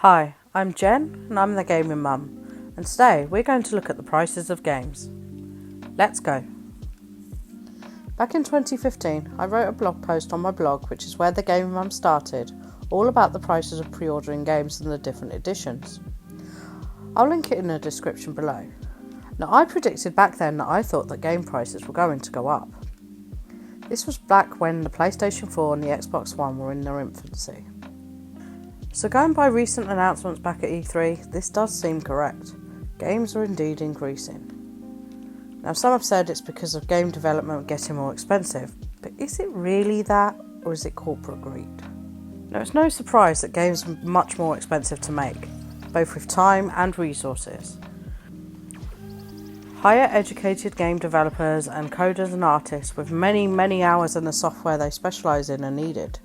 Hi, I'm Jen and I'm the Gaming Mum, and today we're going to look at the prices of games. Let's go. Back in 2015, I wrote a blog post on my blog, which is where the Gaming Mum started, all about the prices of pre-ordering games and the different editions. I'll link it in the description below. Now, I predicted back then that I thought that game prices were going to go up. This was back when the PlayStation 4 and the Xbox One were in their infancy. So going by recent announcements back at E3, this does seem correct. Games are indeed increasing. Now, some have said it's because of game development getting more expensive, but is it really that, or is it corporate greed? Now, it's no surprise that games are much more expensive to make, both with time and resources. Higher educated game developers and coders and artists with many hours in the software they specialise in are needed,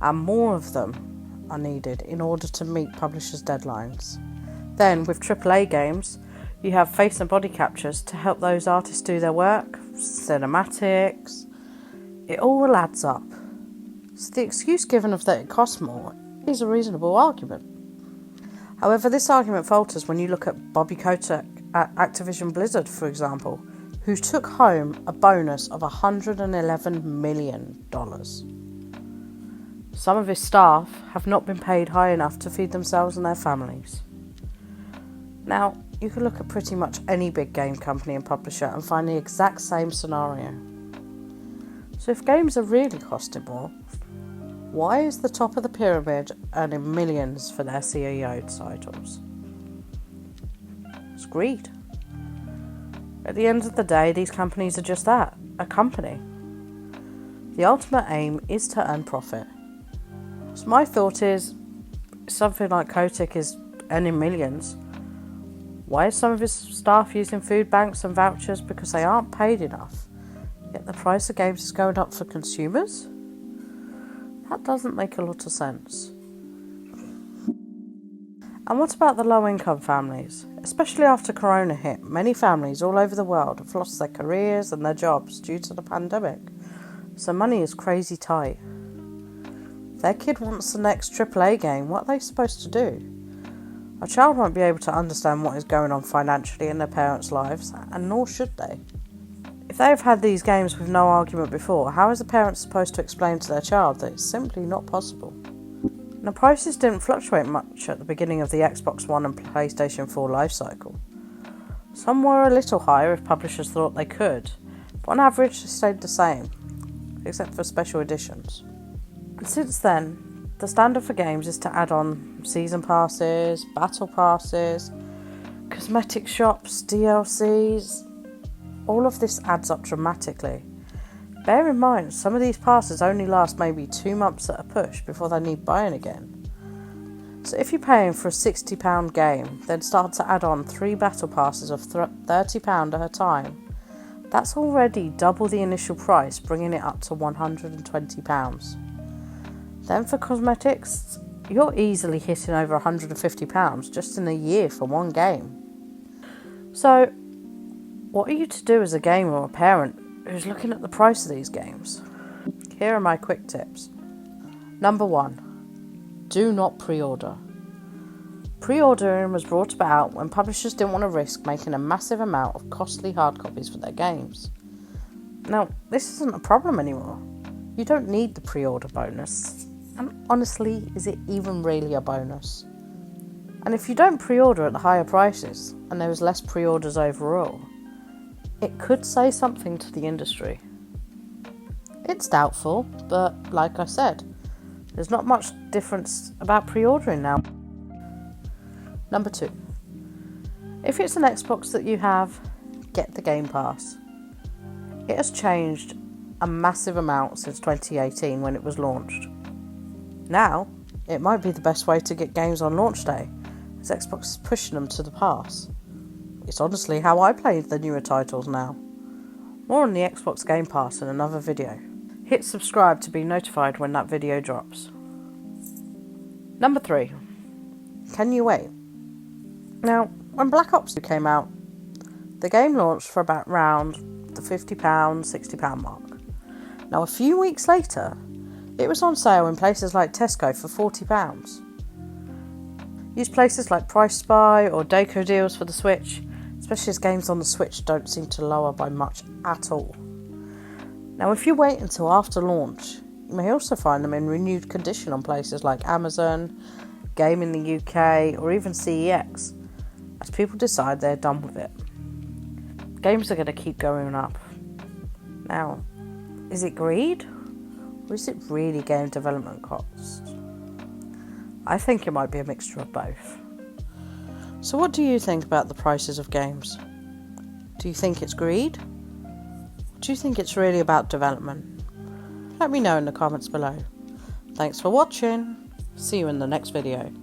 and more of them are needed in order to meet publishers' deadlines. Then, with AAA games, you have face and body captures to help those artists do their work, cinematics. It all adds up. So the excuse given of that it costs more is a reasonable argument. However, this argument falters when you look at Bobby Kotick at Activision Blizzard, for example, who took home a bonus of $111 million. Some of his staff have not been paid high enough to feed themselves and their families. Now, you can look at pretty much any big game company and publisher and find the exact same scenario. So if games are really costing more, why is the top of the pyramid earning millions for their CEO titles? It's greed. At the end of the day, these companies are just that, a company. The ultimate aim is to earn profit. So my thought is, something like Kotick is earning millions. Why is some of his staff using food banks and vouchers because they aren't paid enough? Yet the price of games is going up for consumers? That doesn't make a lot of sense. And what about the low-income families? Especially after Corona hit, many families all over the world have lost their careers and their jobs due to the pandemic. So money is crazy tight. If their kid wants the next AAA game, what are they supposed to do? A child won't be able to understand what is going on financially in their parents' lives, and nor should they. If they have had these games with no argument before, how is a parent supposed to explain to their child that it's simply not possible? Now, prices didn't fluctuate much at the beginning of the Xbox One and PlayStation 4 life cycle. Some were a little higher if publishers thought they could, but on average they stayed the same, except for special editions. And since then, the standard for games is to add on season passes, battle passes, cosmetic shops, DLCs. All of this adds up dramatically. Bear in mind, some of these passes only last maybe 2 months at a push before they need buying again. So if you're paying for a £60 game, then start to add on 3 battle passes of £30 at a time, that's already double the initial price, bringing it up to £120. Then for cosmetics, you're easily hitting over £150 just in a year for one game. So, what are you to do as a gamer or a parent who's looking at the price of these games? Here are my quick tips. Number 1. Do not pre-order. Pre-ordering was brought about when publishers didn't want to risk making a massive amount of costly hard copies for their games. Now, this isn't a problem anymore. You don't need the pre-order bonus. And honestly, is it even really a bonus? And if you don't pre-order at the higher prices, and there was less pre-orders overall, it could say something to the industry. It's doubtful, but like I said, there's not much difference about pre-ordering now. Number 2. If it's an Xbox that you have, get the Game Pass. It has changed a massive amount since 2018 when it was launched. Now, it might be the best way to get games on launch day, as Xbox is pushing them to the pass. It's honestly how I play the newer titles now. More on the Xbox Game Pass in another video. Hit subscribe to be notified when that video drops. Number 3. Can you wait? Now, when Black Ops 2 came out, the game launched for about around the £50, £60 mark. Now, a few weeks later, it was on sale in places like Tesco for £40. Use places like Price Buy or Deco Deals for the Switch, especially as games on the Switch don't seem to lower by much at all. Now, if you wait until after launch, you may also find them in renewed condition on places like Amazon, Game in the UK, or even CEX, as people decide they're done with it. Games are going to keep going up. Now, is it greed? Or is it really game development costs? I think it might be a mixture of both. So what do you think about the prices of games? Do you think it's greed? Or do you think it's really about development? Let me know in the comments below. Thanks for watching. See you in the next video.